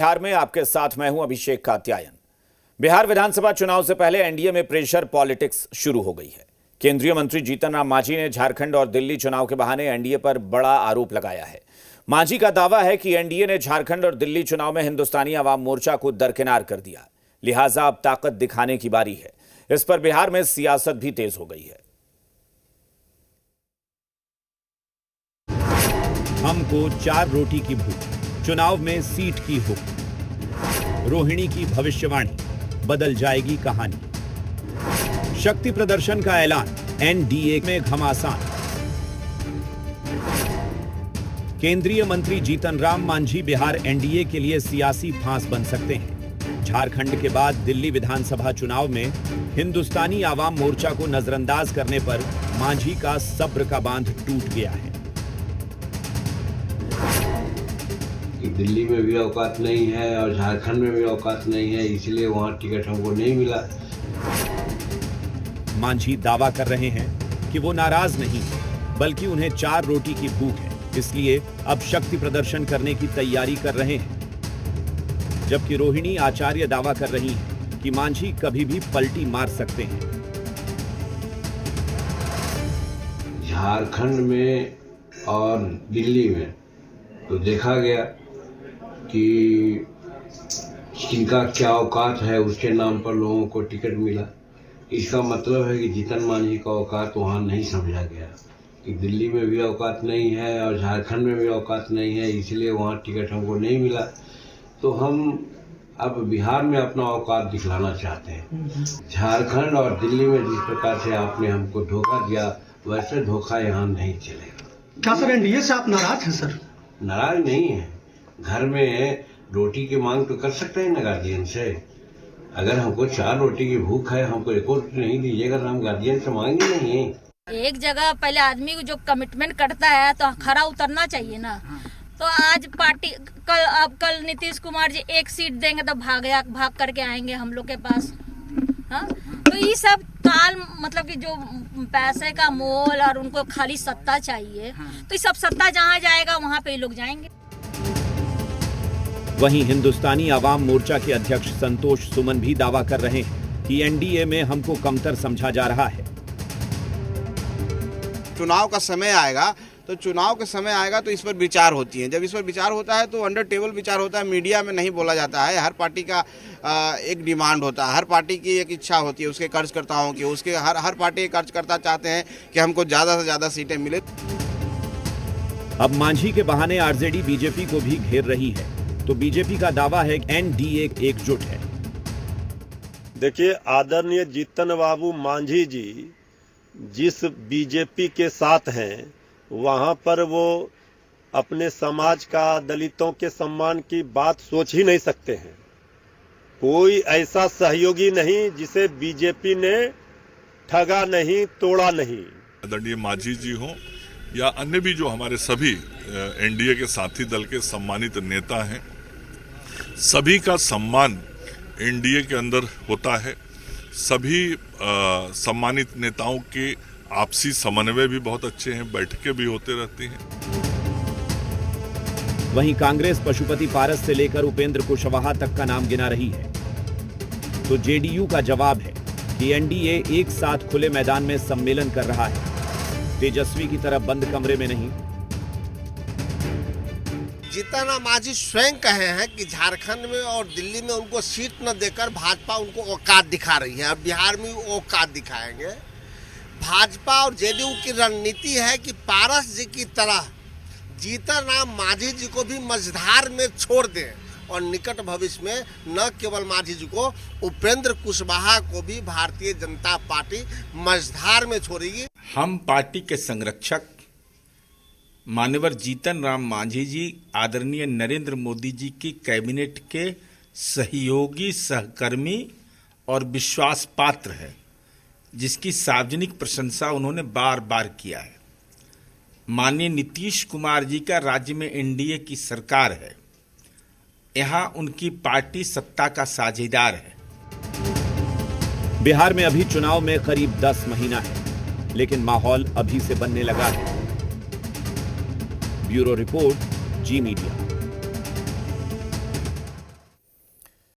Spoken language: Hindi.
बिहार में आपके साथ मैं हूं अभिषेक कात्यायन। बिहार विधानसभा चुनाव से पहले एनडीए में प्रेशर पॉलिटिक्स शुरू हो गई है। केंद्रीय मंत्री जीतन राम मांझी ने झारखंड और दिल्ली चुनाव के बहाने एनडीए पर बड़ा आरोप लगाया है। मांझी का दावा है कि एनडीए ने झारखंड और दिल्ली चुनाव में हिंदुस्तानी अवाम मोर्चा को दरकिनार कर दिया, लिहाजा अब ताकत दिखाने की बारी है। इस पर बिहार में सियासत भी तेज हो गई है। हमको 4 रोटी की भूख, चुनाव में सीट की हुक, रोहिणी की भविष्यवाणी, बदल जाएगी कहानी, शक्ति प्रदर्शन का ऐलान, एनडीए में घमासान, केंद्रीय मंत्री जीतन राम मांझी बिहार एनडीए के लिए सियासी फांस बन सकते हैं। झारखंड के बाद दिल्ली विधानसभा चुनाव में हिंदुस्तानी आवाम मोर्चा को नजरअंदाज करने पर मांझी का सब्र का बांध टूट गया है। दिल्ली में भी औकात नहीं है और झारखंड में भी औकात नहीं है, इसलिए वहां टिकट हमको नहीं मिला। मांझी दावा कर रहे हैं कि वो नाराज नहीं बल्कि उन्हें 4 रोटी की भूख है, इसलिए अब शक्ति प्रदर्शन करने की तैयारी कर रहे हैं। जबकि रोहिणी आचार्य दावा कर रही हैं कि मांझी कभी भी पलटी मार सकते हैं। झारखंड में और दिल्ली में तो देखा गया कि किनका क्या औकात है, उसके नाम पर लोगों को टिकट मिला। इसका मतलब है कि जीतन मांझी का औकात वहाँ नहीं समझा गया कि दिल्ली में भी औकात नहीं है और झारखंड में भी औकात नहीं है, इसलिए वहाँ टिकट हमको नहीं मिला। तो हम अब बिहार में अपना औकात दिखलाना चाहते हैं। झारखंड और दिल्ली में जिस प्रकार से आपने हमको धोखा दिया, वैसे धोखा यहाँ नहीं चलेगा। क्या सर एनडीए से आप नाराज हैं? सर नाराज नहीं है, घर में रोटी की मांग तो कर सकते हैं ना गार्जियन से। अगर हमको 4 रोटी की भूख है, हमको 1 रोटी नहीं दीजिएगा तो हम गार्जियन से मांगे नहीं। एक जगह पहले आदमी को जो कमिटमेंट करता है तो खरा उतरना चाहिए ना। तो आज पार्टी कल नीतीश कुमार जी 1 सीट देंगे तो भाग करके आएंगे हम लोग के पास। हाँ, तो ये सब ताल मतलब कि जो पैसे का मोल और उनको खाली सत्ता चाहिए, तो ये सब सत्ता जहाँ जाएगा वहाँ पे लोग जाएंगे। वहीं हिंदुस्तानी आवाम मोर्चा के अध्यक्ष संतोष सुमन भी दावा कर रहे हैं कि एनडीए में हमको कमतर समझा जा रहा है। चुनाव का समय आएगा तो इस पर विचार होती है। जब इस पर विचार होता है तो अंडर टेबल विचार होता है, मीडिया में नहीं बोला जाता है। हर पार्टी का एक डिमांड होता है, हर पार्टी की एक इच्छा होती है उसके कार्यकर्ताओं की। उसके हर पार्टी के कार्यकर्ता चाहते हैं कि हमको ज़्यादा से ज़्यादा सीटें मिले। अब मांझी के बहाने आरजेडी बीजेपी को भी घेर रही है, तो बीजेपी का दावा है कि एनडीए एकजुट है। देखिए, आदरणीय जीतन बाबू मांझी जी जिस बीजेपी के साथ हैं, वहां पर वो अपने समाज का, दलितों के सम्मान की बात सोच ही नहीं सकते हैं। कोई ऐसा सहयोगी नहीं जिसे बीजेपी ने ठगा नहीं, तोड़ा नहीं। आदरणीय मांझी जी हों या अन्य भी जो हमारे सभी एनडीए के साथी दल के सम्मानित नेता हैं, सभी का सम्मान एनडीए के अंदर होता है। सभी सम्मानित नेताओं के आपसी समन्वय भी बहुत अच्छे हैं, बैठकें भी होते रहती हैं। वहीं कांग्रेस पशुपति पारस से लेकर उपेंद्र कुशवाहा तक का नाम गिना रही है। तो जेडीयू का जवाब है कि एनडीए एक साथ खुले मैदान में सम्मेलन कर रहा है, तेजस्वी की तरह बंद कमरे में नहीं। जीतन राम मांझी स्वयं कहे हैं कि झारखंड में और दिल्ली में उनको सीट न देकर भाजपा उनको औकात दिखा रही है, और बिहार में वो औकात दिखाएंगे। भाजपा और जेडीयू की रणनीति है कि पारस जी की तरह जीतन राम मांझी जी को भी मझधार में छोड़ दें, और निकट भविष्य में न केवल मांझी जी को, उपेंद्र कुशवाहा को भी भारतीय जनता पार्टी मझधार में छोड़ेगी। हम पार्टी के संरक्षक मान्यवर जीतन राम मांझी जी आदरणीय नरेंद्र मोदी जी की कैबिनेट के सहयोगी, सहकर्मी और विश्वास पात्र है, जिसकी सार्वजनिक प्रशंसा उन्होंने बार बार किया है। माननीय नीतीश कुमार जी का राज्य में एनडीए की सरकार है, यहाँ उनकी पार्टी सत्ता का साझेदार है। बिहार में अभी चुनाव में करीब 10 महीना है, लेकिन माहौल अभी से बनने लगा है। ब्यूरो रिपोर्ट, जी मीडिया।